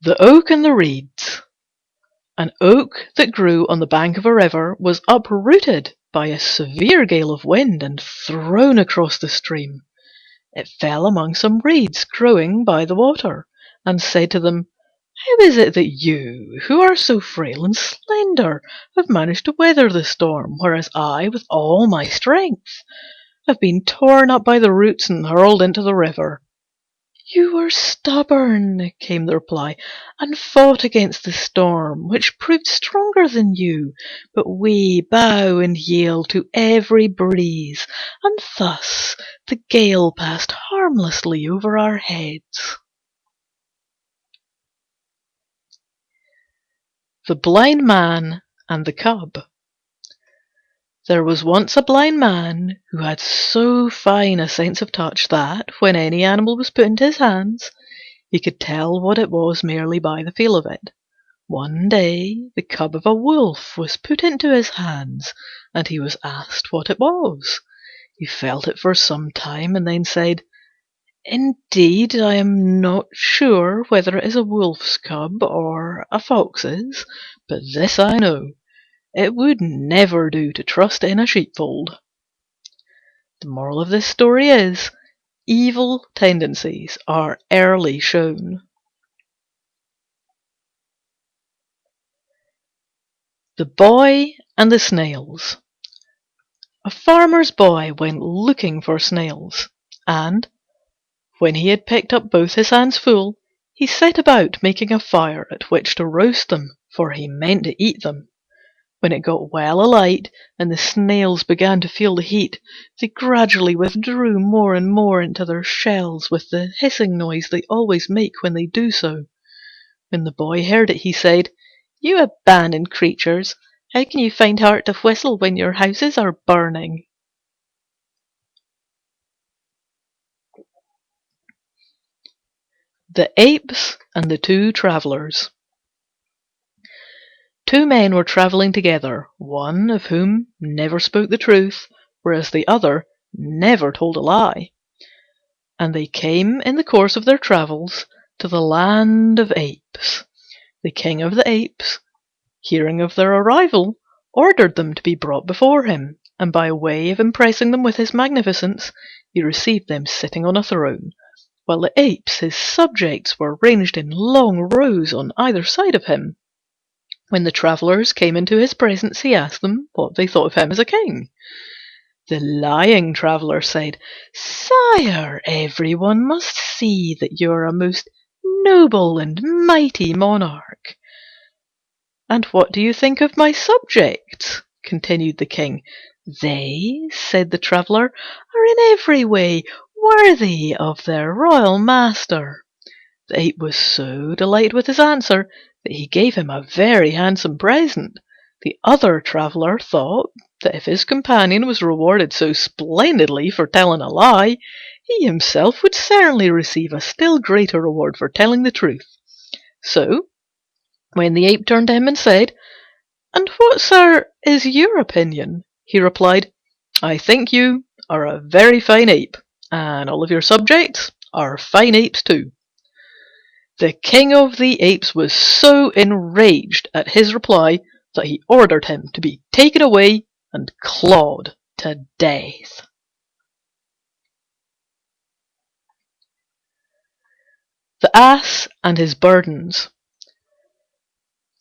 The Oak and the Reeds. An oak that grew on the bank of a river was uprooted by a severe gale of wind and thrown across the stream. It fell among some reeds growing by the water, and said to them, "How is it that you, who are so frail and slender, have managed to weather the storm, whereas I, with all my strength, have been torn up by the roots and hurled into the river?" "You were stubborn," came the reply, "and fought against the storm, which proved stronger than you. But we bow and yield to every breeze, and thus the gale passed harmlessly over our heads." The Blind Man and the Cub. There was once a blind man who had so fine a sense of touch that, when any animal was put into his hands, he could tell what it was merely by the feel of it. One day the cub of a wolf was put into his hands, and he was asked what it was. He felt it for some time, and then said, "Indeed, I am not sure whether it is a wolf's cub or a fox's, but this I know. It would never do to trust in a sheepfold." The moral of this story is, evil tendencies are early shown. The Boy and the Snails. A farmer's boy went looking for snails, and, when he had picked up both his hands full, he set about making a fire at which to roast them, for he meant to eat them. When it got well alight, and the snails began to feel the heat, they gradually withdrew more and more into their shells with the hissing noise they always make when they do so. When the boy heard it, he said, "You abandoned creatures, how can you find heart to whistle when your houses are burning?" The Apes and the Two Travellers. Two men were travelling together, one of whom never spoke the truth, whereas the other never told a lie. And they came in the course of their travels to the land of Apes. The king of the Apes, hearing of their arrival, ordered them to be brought before him, and by way of impressing them with his magnificence, he received them sitting on a throne, while the apes, his subjects, were ranged in long rows on either side of him. When the travellers came into his presence, he asked them what they thought of him as a king. The lying traveller said, "Sire, everyone must see that you are a most noble and mighty monarch." "And what do you think of my subjects?" continued the king. "They," said the traveller, "are in every way worthy of their royal master." The ape was so delighted with his answer that he gave him a very handsome present. The other traveller thought that if his companion was rewarded so splendidly for telling a lie, he himself would certainly receive a still greater reward for telling the truth. So, when the ape turned to him and said, "And what, sir, is your opinion?" he replied, "I think you are a very fine ape, and all of your subjects are fine apes too." The king of the apes was so enraged at his reply that he ordered him to be taken away and clawed to death. The Ass and His Burdens.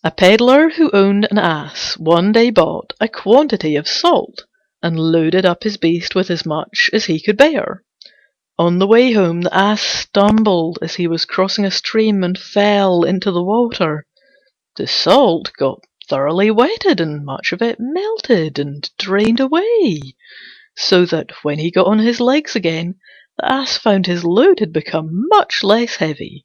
A pedlar who owned an ass one day bought a quantity of salt and loaded up his beast with as much as he could bear. On the way home the ass stumbled as he was crossing a stream and fell into the water. The salt got thoroughly wetted and much of it melted and drained away, so that when he got on his legs again, the ass found his load had become much less heavy.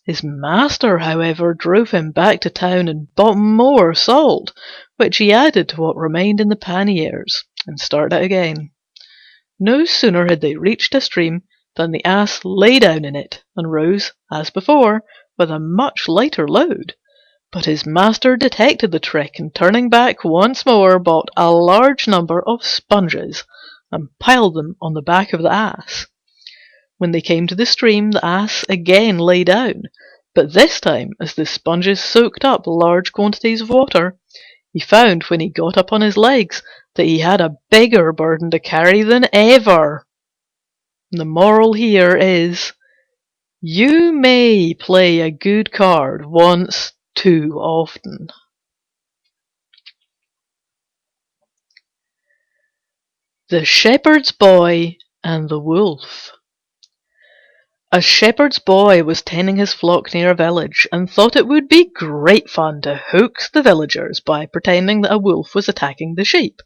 His master, however, drove him back to town and bought more salt, which he added to what remained in the panniers, and started again. No sooner had they reached a stream than the ass lay down in it, and rose, as before, with a much lighter load. But his master detected the trick, and turning back once more, bought a large number of sponges, and piled them on the back of the ass. When they came to the stream, the ass again lay down, But this time, as the sponges soaked up large quantities of water, he found when he got up on his legs that he had a bigger burden to carry than ever. The moral here is, you may play a good card once too often. The Shepherd's Boy and the Wolf. A shepherd's boy was tending his flock near a village and thought it would be great fun to hoax the villagers by pretending that a wolf was attacking the sheep.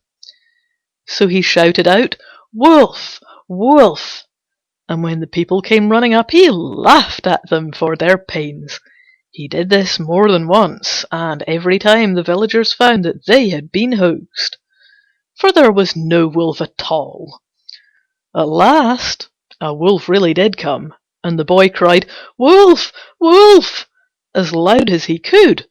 So he shouted out, "Wolf! Wolf!" And when the people came running up, he laughed at them for their pains. He did this more than once, and every time the villagers found that they had been hoaxed, for there was no wolf at all. At last, a wolf really did come, and the boy cried, "Wolf! Wolf!" as loud as he could.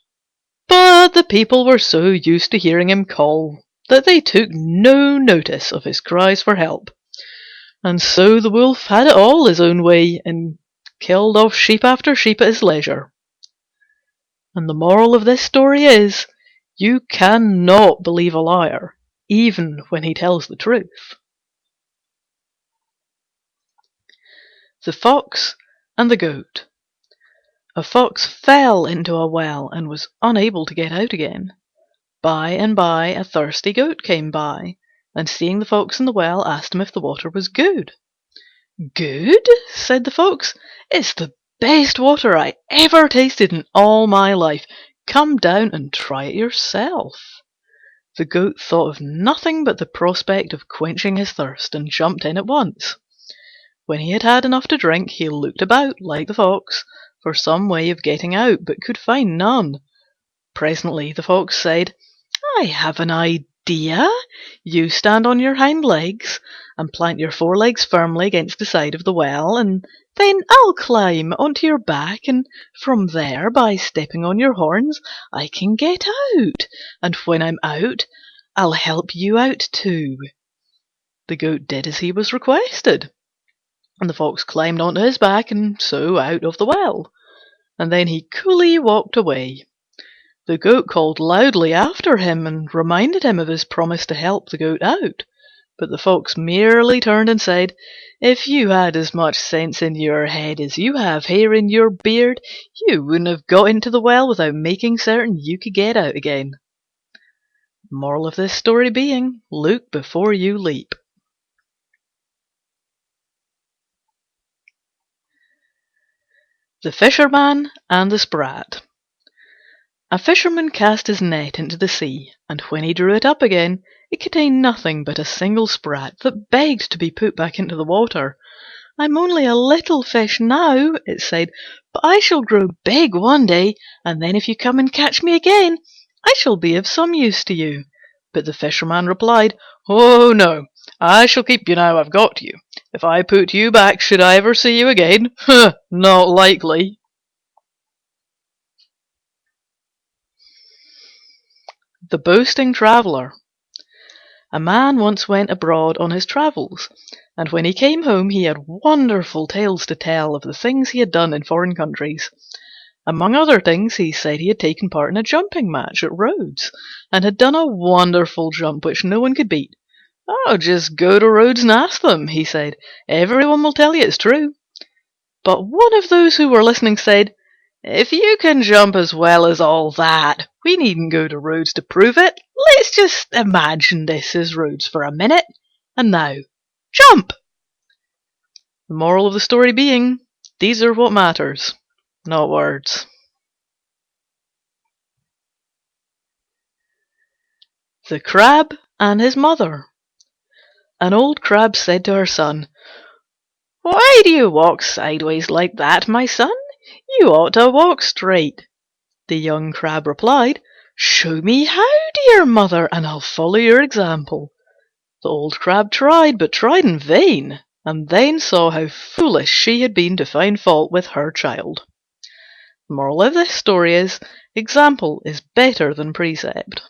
But the people were so used to hearing him call that they took no notice of his cries for help. And so the wolf had it all his own way and killed off sheep after sheep at his leisure. And the moral of this story is, you cannot believe a liar, even when he tells the truth. The Fox and the Goat. A fox fell into a well and was unable to get out again. By and by a thirsty goat came by, and seeing the fox in the well, asked him if the water was good. "Good?" said the fox. "It's the best water I ever tasted in all my life. Come down and try it yourself." The goat thought of nothing but the prospect of quenching his thirst, and jumped in at once. When he had had enough to drink, he looked about, like the fox, for some way of getting out, but could find none. Presently the fox said, "I have an idea. You stand on your hind legs and plant your forelegs firmly against the side of the well, and then I'll climb onto your back, and from there, by stepping on your horns, I can get out, and when I'm out, I'll help you out too." The goat did as he was requested, and the fox climbed onto his back and so out of the well, and then he coolly walked away. The goat called loudly after him and reminded him of his promise to help the goat out, but the fox merely turned and said, "If you had as much sense in your head as you have hair in your beard, you wouldn't have got into the well without making certain you could get out again." Moral of this story being, look before you leap. The Fisherman and the Sprat. A fisherman cast his net into the sea, and when he drew it up again, it contained nothing but a single sprat that begged to be put back into the water. "I'm only a little fish now," it said, "but I shall grow big one day, and then if you come and catch me again, I shall be of some use to you." But the fisherman replied, "Oh no, I shall keep you now I've got you. If I put you back, should I ever see you again? Not likely." The Boasting Traveller. A man once went abroad on his travels, and when he came home he had wonderful tales to tell of the things he had done in foreign countries. Among other things, he said he had taken part in a jumping match at Rhodes, and had done a wonderful jump which no one could beat. "Oh, just go to Rhodes and ask them," he said. "Everyone will tell you it's true." But one of those who were listening said, "If you can jump as well as all that, we needn't go to Rhodes to prove it. Let's just imagine this is Rhodes for a minute. And now, jump!" The moral of the story being, these are what matters, not words. The Crab and his Mother. An old crab said to her son, "Why do you walk sideways like that, my son? You ought to walk straight." The young crab replied, "Show me how, dear mother, and I'll follow your example." The old crab tried, but tried in vain, and then saw how foolish she had been to find fault with her child. The moral of this story is, example is better than precept.